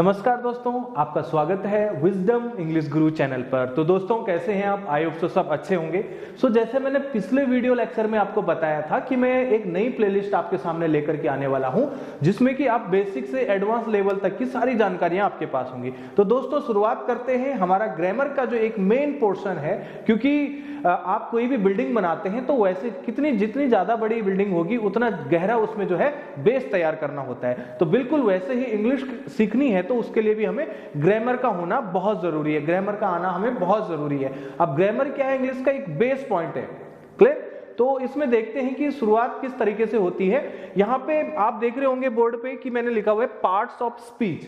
नमस्कार दोस्तों, आपका स्वागत है विजडम इंग्लिश गुरु चैनल पर। तो दोस्तों कैसे हैं आप? आई होप सो सब अच्छे होंगे। जैसे मैंने पिछले वीडियो लेक्चर में आपको बताया था कि मैं एक नई प्लेलिस्ट आपके सामने लेकर के आने वाला हूं जिसमें कि आप बेसिक से एडवांस लेवल तक की सारी जानकारियां आपके पास होंगी। तो दोस्तों शुरुआत करते हैं हमारा ग्रामर का जो एक मेन पोर्शन है, क्योंकि आप कोई भी बिल्डिंग बनाते हैं तो वैसे जितनी ज्यादा बड़ी बिल्डिंग होगी उतना गहरा उसमें जो है बेस तैयार करना होता है। तो बिल्कुल वैसे ही इंग्लिश सीखनी है तो उसके लिए भी हमें ग्रामर का होना बहुत जरूरी है, ग्रामर का आना हमें बहुत जरूरी है। अब ग्रामर क्या है? इंग्लिश का एक बेस पॉइंट है। क्लियर? तो इसमें देखते हैं कि शुरुआत किस तरीके से होती है। यहां पे आप देख रहे होंगे बोर्ड पे कि मैंने लिखा हुआ है पार्ट्स ऑफ स्पीच,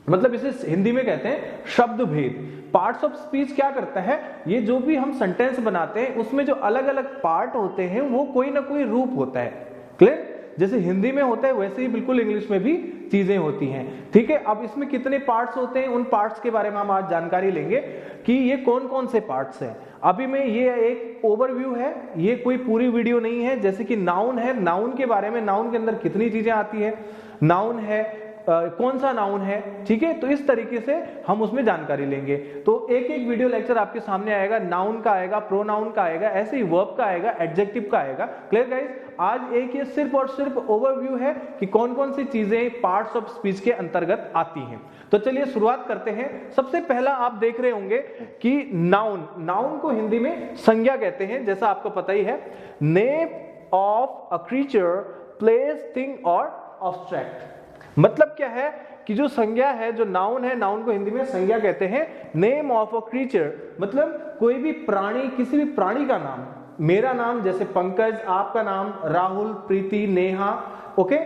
मतलब इसे हिंदी में कहते हैं शब्द भेद। पार्ट्स ऑफ स्पीच क्या करता है? ये जो भी हम सेंटेंस बनाते हैं उसमें जो अलग अलग पार्ट होते हैं वो कोई ना कोई रूप होता है। क्लियर? जैसे हिंदी में होता है वैसे ही बिल्कुल इंग्लिश में भी चीजें होती हैं। ठीक है, अब इसमें कितने पार्ट्स होते हैं, उन पार्ट्स के बारे में हम आज जानकारी लेंगे कि ये कौन कौन से पार्ट्स हैं। अभी में ये एक ओवरव्यू है, ये कोई पूरी वीडियो नहीं है। जैसे कि नाउन है, नाउन के बारे में, नाउन के अंदर कितनी चीजें आती है, नाउन है कौन सा नाउन है, ठीक है। तो इस तरीके से हम उसमें जानकारी लेंगे। तो एक एक वीडियो लेक्चर आपके सामने आएगा, नाउन का आएगा, प्रोनाउन का आएगा, ऐसे ही वर्ब का आएगा, एडजेक्टिव का आएगा। Clear guys? आज एक ये सिर्फ और सिर्फ ओवरव्यू है कि कौन कौन सी चीजें पार्ट्स ऑफ स्पीच के अंतर्गत आती हैं। तो चलिए शुरुआत करते हैं। सबसे पहला आप देख रहे होंगे कि नाउन, नाउन को हिंदी में संज्ञा कहते हैं, जैसा आपको पता ही है। Name of a creature, place, thing और ऑब्जेक्ट। मतलब क्या है कि जो संज्ञा है, जो नाउन है, नाउन को हिंदी में संज्ञा कहते हैं। नेम ऑफ अ क्रीचर मतलब कोई भी प्राणी, किसी भी प्राणी का नाम। मेरा नाम जैसे पंकज, आपका नाम राहुल, प्रीति, नेहा, ओके,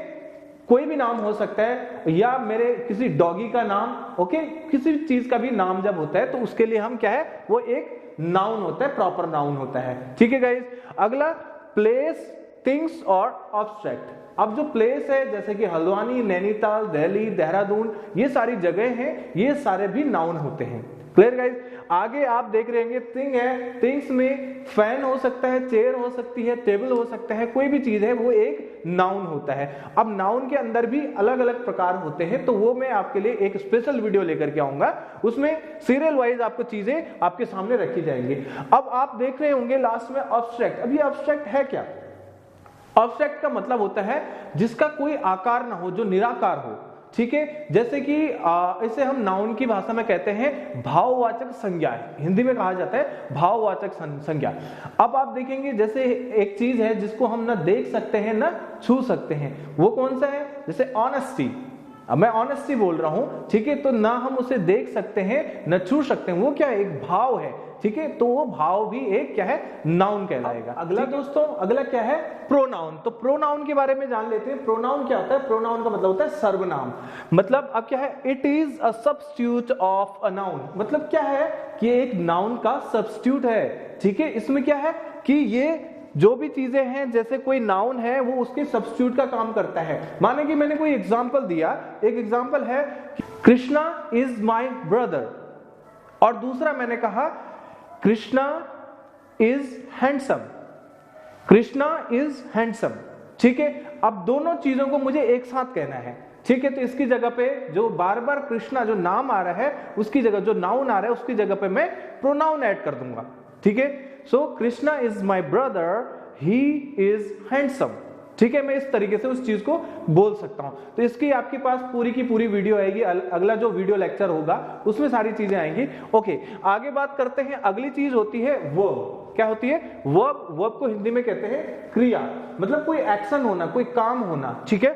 कोई भी नाम हो सकता है, या मेरे किसी डॉगी का नाम, ओके, किसी भी चीज का भी नाम जब होता है तो उसके लिए हम क्या है, वो एक नाउन होता है, प्रॉपर नाउन होता है। ठीक है गाइस? अगला प्लेस, थिंग्स और ऑब्जेक्ट। अब जो प्लेस है जैसे कि हल्द्वानी, नैनीताल, दिल्ली, देहरादून, ये सारी जगह हैं, ये सारे भी नाउन होते हैं। Clear guys? आगे आप देख रहे होंगे थिंग है, थिंग्स में फैन हो सकता है, चेयर हो सकती है, टेबल हो सकता है, कोई भी चीज है वो एक नाउन होता है। अब नाउन के अंदर भी अलग अलग प्रकार होते हैं, तो वो मैं आपके लिए एक स्पेशल वीडियो लेकर के आऊंगा, उसमें सीरियल वाइज आपको चीजें आपके सामने रखी जाएंगी। अब आप देख रहे होंगे लास्ट में ऑब्जेक्ट। अब ये ऑब्जेक्ट है क्या? ऑब्जेक्ट का मतलब होता है जिसका कोई आकार ना हो, जो निराकार हो। ठीक है, जैसे कि इसे हम नाउन की भाषा में कहते हैं भाववाचक संज्ञा, हिंदी में कहा जाता है भाववाचक संज्ञा। अब आप देखेंगे जैसे एक चीज है जिसको हम ना देख सकते हैं ना छू सकते हैं, वो कौन सा है? जैसे ऑनेस्टी। अब मैं ऑनेस्टी बोल रहा हूं, ठीक है, तो ना हम उसे देख सकते हैं न छू सकते हैं, वो क्या है? एक भाव है। ठीक है, तो वो भाव भी एक क्या है? नाउन कहलाएगा। अगला दोस्तों, अगला क्या है? प्रोनाउन। तो प्रोनाउन के बारे में जान लेते हैं। प्रोनाउन क्या होता है? प्रोनाउन का मतलब होता है सर्वनाम। मतलब अब क्या है? It is a substitute of a noun. मतलब क्या है कि एक नाउन का सब्स्टिट्यूट है। ठीक है, इसमें क्या है कि ये जो भी चीजें हैं, जैसे कोई नाउन है वो उसके सब्स्टिट्यूट का काम करता है। माने कि मैंने कोई एग्जांपल दिया, एक एग्जांपल है कृष्णा इज माय ब्रदर, और दूसरा मैंने कहा Krishna is handsome, Krishna is handsome. ठीक है, अब दोनों चीजों को मुझे एक साथ कहना है। ठीक है, तो इसकी जगह पे जो बार बार कृष्णा जो नाम आ रहा है उसकी जगह जो नाउन आ रहा है उसकी जगह पे मैं प्रोनाउन ऐड कर दूंगा। ठीक है, so Krishna is my brother, he is handsome. ठीक है, मैं इस तरीके से उस चीज को बोल सकता हूं। तो इसकी आपके पास पूरी की पूरी वीडियो आएगी, अगला जो वीडियो लेक्चर होगा उसमें सारी चीजें आएंगी। ओके, आगे बात करते हैं। अगली चीज होती है वर्ब। क्या होती है? वर्ब। वर्ब को हिंदी में कहते हैं क्रिया, मतलब कोई एक्शन होना, कोई काम होना। ठीक है,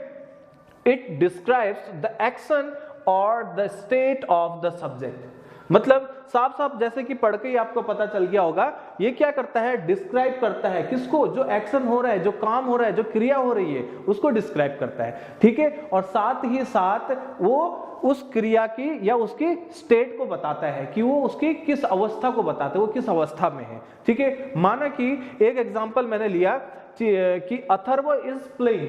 इट डिस्क्राइब्स द एक्शन और the state of the subject. मतलब साफ साफ जैसे कि पढ़ के ही आपको पता चल गया होगा, ये क्या करता है? डिस्क्राइब करता है। किसको? जो एक्शन हो रहा है, जो काम हो रहा है, जो क्रिया हो रही है, उसको डिस्क्राइब करता है। ठीक है, और साथ ही साथ वो उस क्रिया की या उसकी स्टेट को बताता है कि वो उसकी किस अवस्था को बताता है, वो किस अवस्था में है। ठीक है, माना कि एक एग्जाम्पल मैंने लिया कि Atharva is playing,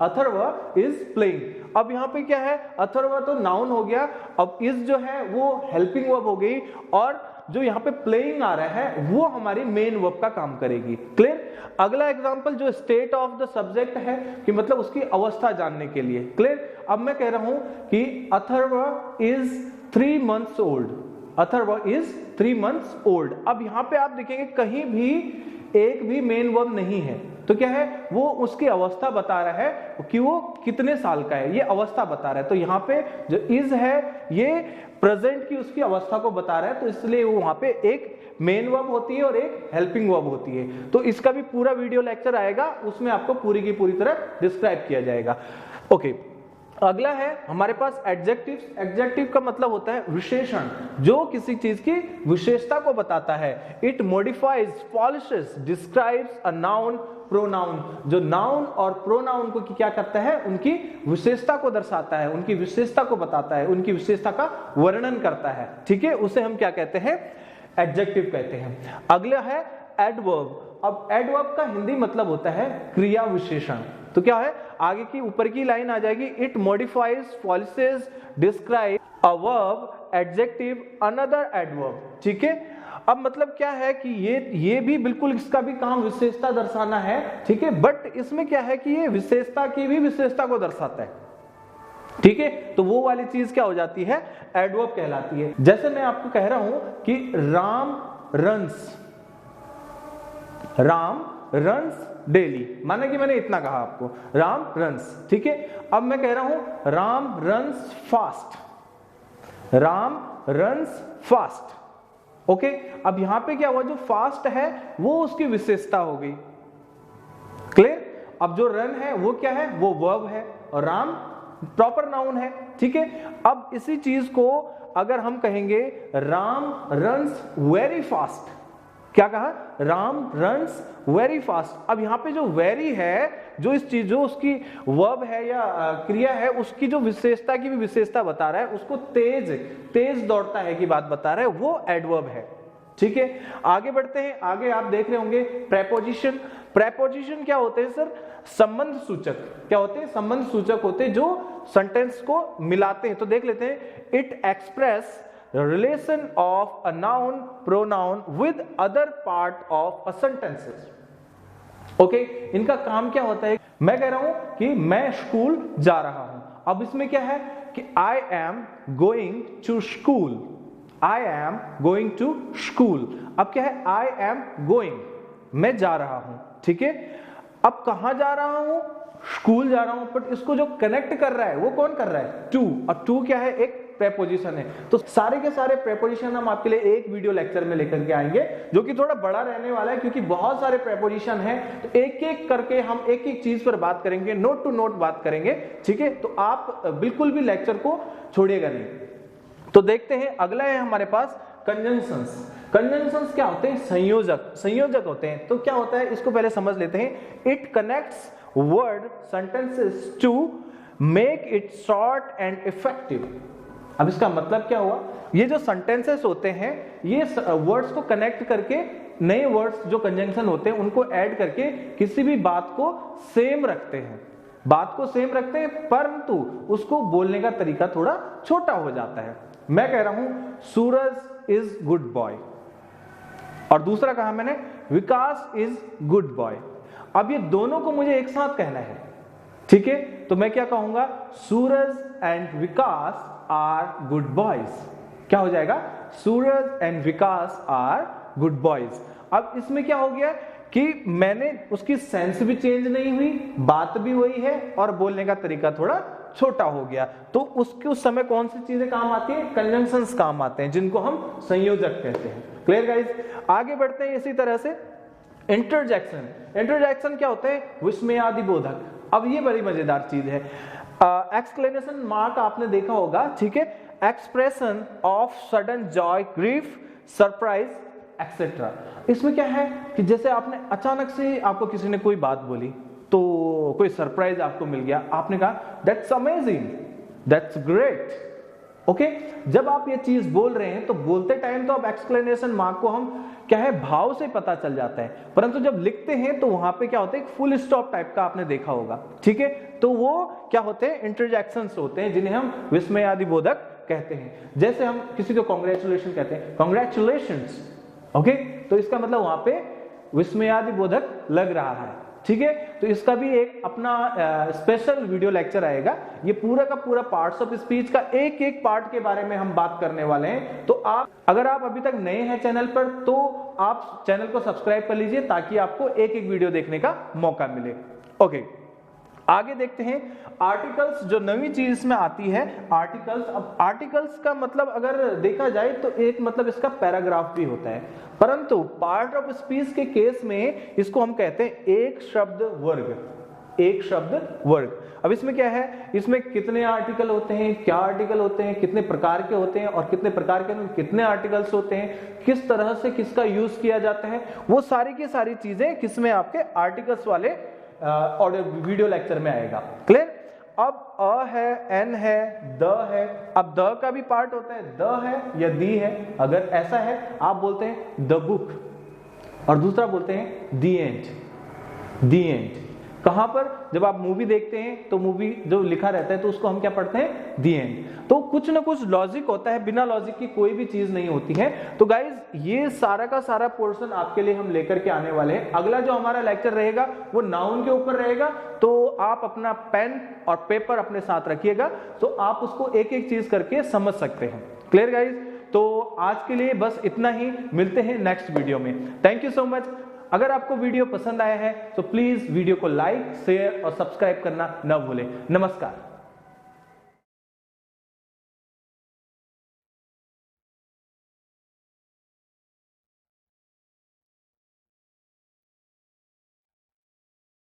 Atharva is playing. अब यहाँ पे क्या है? अथर्व तो नाउन हो गया, अब इज जो है वो हेल्पिंग वर्ब हो गई, और जो यहाँ पे प्लेइंग आ रहा है वो हमारी मेन वर्ब का काम करेगी। क्लियर? अगला एग्जांपल जो स्टेट ऑफ द सब्जेक्ट है कि मतलब उसकी अवस्था जानने के लिए। क्लियर? अब मैं कह रहा हूं कि Atharva is 3 months old. Atharva is 3 months old. अब यहां पे आप देखेंगे कहीं भी एक भी मेन वर्ब नहीं है, तो क्या है, वो उसकी अवस्था बता रहा है कि वो कितने साल का है, ये अवस्था बता रहा है। तो यहाँ पे जो इज है ये प्रेजेंट की उसकी अवस्था को बता रहा है, तो इसलिए वो वहां पे एक मेन वर्ब होती है और एक हेल्पिंग वर्ब होती है। तो इसका भी पूरा वीडियो लेक्चर आएगा, उसमें आपको पूरी की पूरी तरह डिस्क्राइब किया जाएगा। ओके, अगला है हमारे पास एडजेक्टिव। एडजेक्टिव का मतलब होता है विशेषण, जो किसी चीज की विशेषता को बताता है। It modifies, polishes, describes a noun, pronoun. जो नाउन और प्रोनाउन को क्या करता है, उनकी विशेषता को दर्शाता है, उनकी विशेषता को बताता है, उनकी विशेषता का वर्णन करता है। ठीक है, उसे हम क्या कहते हैं, एडजेक्टिव कहते हैं। अगला है एडवर्ब। अब एडवर्ब का हिंदी मतलब होता है क्रिया विशेषण। तो क्या है, आगे की ऊपर की लाइन आ जाएगी, it modifies, polishes, describe a verb, adjective, another adverb. ठीक है, अब मतलब क्या है कि ये भी बिल्कुल इसका भी काम विशेषता दर्शाना है। ठीक है, बट इसमें क्या है कि ये विशेषता की भी विशेषता को दर्शाता है। ठीक है, तो वो वाली चीज क्या हो जाती है, एडवर्ब कहलाती है। जैसे मैं आपको कह रहा हूं कि राम रन्स डेली, माना कि मैंने इतना कहा आपको, राम रन्स। ठीक है, अब मैं कह रहा हूं राम रन्स फास्ट। ओके, अब यहां पे क्या हुआ, जो फास्ट है वो उसकी विशेषता हो गई। क्लियर? अब जो रन है वो क्या है, वो वर्ब है, और राम प्रॉपर नाउन है। ठीक है, अब इसी चीज को अगर हम कहेंगे राम रन्स वेरी फास्ट, क्या कहा, राम रन्स वेरी फास्ट। अब यहां पे जो वेरी है, जो इस चीज, जो उसकी वर्ब है या क्रिया है, उसकी जो विशेषता की भी विशेषता बता रहा है, उसको तेज दौड़ता है की बात बता रहा है, वो एडवर्ब है। ठीक है, आगे बढ़ते हैं। आगे आप देख रहे होंगे प्रेपोजिशन। प्रेपोजिशन क्या होते हैं सर, संबंध सूचक। क्या होते हैं, संबंध सूचक होते हैं जो सेंटेंस को मिलाते हैं। तो देख लेते हैं, it express relation of a noun pronoun with other part of a sentences। Okay, इनका काम क्या होता है, मैं कह रहा हूं कि मैं स्कूल जा रहा हूं। अब इसमें क्या है कि I am going to school, I am going to school. अब क्या है, आई एम गोइंग, मैं जा रहा हूं। ठीक है, अब कहां जा रहा हूं, स्कूल जा रहा हूं, बट इसको जो कनेक्ट कर रहा है वो कौन कर रहा है, टू। और टू क्या है, एक प्रेपोजिशन है। तो सारे के सारे प्रेपोजिशन हम आपके लिए एक वीडियो लेक्चर में लेकर के आएंगे, जो कि थोड़ा बड़ा रहने वाला है, क्योंकि बहुत सारे प्रेपोजिशन हैं। तो एक एक करके हम एक एक चीज पर बात करेंगे, नोट टू नोट बात करेंगे। ठीक है, तो आप बिल्कुल भी लेक्चर को छोड़िएगा नहीं। तो देखते हैं, अगला है हमारे पास कंजंक्शंस। कंजंक्शंस क्या होते हैं, संयोजक होते हैं। तो क्या होता है, इसको पहले समझ लेते हैं। It connects word sentences to make it short and effective. अब इसका मतलब क्या हुआ, ये जो सेंटेंसेस होते हैं, ये वर्ड्स को कनेक्ट करके नए वर्ड्स जो कंजंक्शन होते हैं उनको ऐड करके किसी भी बात को सेम रखते हैं, परंतु उसको बोलने का तरीका थोड़ा छोटा हो जाता है। मैं कह रहा हूं सूरज इज गुड बॉय, और दूसरा कहा मैंने विकास इज गुड बॉय। अब ये दोनों को मुझे एक साथ कहना है। ठीक है, तो मैं क्या कहूंगा, Suraj and Vikas are good boys. क्या हो जाएगा, Suraj and Vikas are good boys. अब इसमें क्या हो गया कि मैंने उसकी सेंस भी चेंज नहीं हुई, बात भी वही है, और बोलने का तरीका थोड़ा छोटा हो गया। तो उसके उस समय कौन सी चीजें काम आती है, कंजंक्शंस काम आते हैं, जिनको हम संयोजक कहते हैं। Clear guys? आगे बढ़ते हैं इसी तरह से। इंटरजेक्शन। इंटरजेक्शन क्या होते हैं, विस्मयादि बोधक। अब ये बड़ी मजेदार चीज है। एक्सक्लेमेशन मार्क आपने देखा होगा। ठीक है, expression of sudden Joy, grief, surprise etcetera. इसमें क्या है कि जैसे आपने अचानक से, आपको किसी ने कोई बात बोली, तो कोई सरप्राइज आपको मिल गया, आपने कहा that's amazing, that's great. Okay, जब आप ये चीज बोल रहे हैं तो बोलते टाइम तो अब एक्सप्लेनेशन मार्क को हम क्या है, भाव से पता चल जाता है, परंतु जब लिखते हैं तो वहां पे क्या होता है, एक फुल स्टॉप टाइप का आपने देखा होगा। ठीक है, तो वो क्या होते हैं, इंटरजेक्शंस होते हैं, जिन्हें हम विस्मयादि बोधक कहते हैं। जैसे हम किसी को कॉन्ग्रेचुलेशन कहते हैं, कॉन्ग्रेचुलेशंस, ओके, तो इसका मतलब वहां पे विस्मयादि बोधक लग रहा है, ठीक है। तो इसका भी एक अपना स्पेशल वीडियो लेक्चर आएगा। ये पूरा का पूरा पार्ट्स ऑफ स्पीच का एक एक पार्ट के बारे में हम बात करने वाले हैं। तो आप अगर आप अभी तक नए हैं चैनल पर तो आप चैनल को सब्सक्राइब कर लीजिए ताकि आपको एक एक वीडियो देखने का मौका मिले। ओके, आगे देखते हैं आर्टिकल्स, जो नई चीज इसमें आती है आर्टिकल्स। अब आर्टिकल्स का मतलब अगर देखा जाए तो एक मतलब इसका पैराग्राफ भी होता है, परंतु पार्ट ऑफ स्पीच के केस में इसको हम कहते हैं एक शब्द वर्ग, एक शब्द वर्ग। अब इसमें क्या है, इसमें कितने आर्टिकल होते हैं, क्या आर्टिकल होते हैं, कितने प्रकार के होते हैं और कितने प्रकार के कितने आर्टिकल्स होते हैं, किस तरह से किसका यूज किया जाता है, वो सारी की सारी चीजें किसमें आपके आर्टिकल्स वाले ऑडियो वीडियो लेक्चर में आएगा। क्लियर? अब अ है, एन है, द है। अब द का भी पार्ट होता है, द है या दी है। अगर ऐसा है आप बोलते हैं द बुक और दूसरा बोलते हैं दी एंड, दी एंड। कहां पर, जब आप मूवी देखते हैं तो मूवी जो लिखा रहता है तो उसको हम क्या पढ़ते हैं, दी एंड। तो कुछ ना कुछ लॉजिक होता है, बिना लॉजिक की कोई भी चीज नहीं होती है। तो गाइज ये सारा का सारा पोर्शन आपके लिए हम लेकर के आने वाले हैं। अगला जो हमारा लेक्चर रहेगा वो नाउन के ऊपर रहेगा, तो आप अपना पेन और पेपर अपने साथ रखिएगा तो आप उसको एक एक चीज करके समझ सकते हैं। Clear guys? तो आज के लिए बस इतना ही, मिलते हैं नेक्स्ट वीडियो में। Thank you so much. अगर आपको वीडियो पसंद आया है तो प्लीज वीडियो को लाइक, शेयर और सब्सक्राइब करना न भूलें। नमस्कार।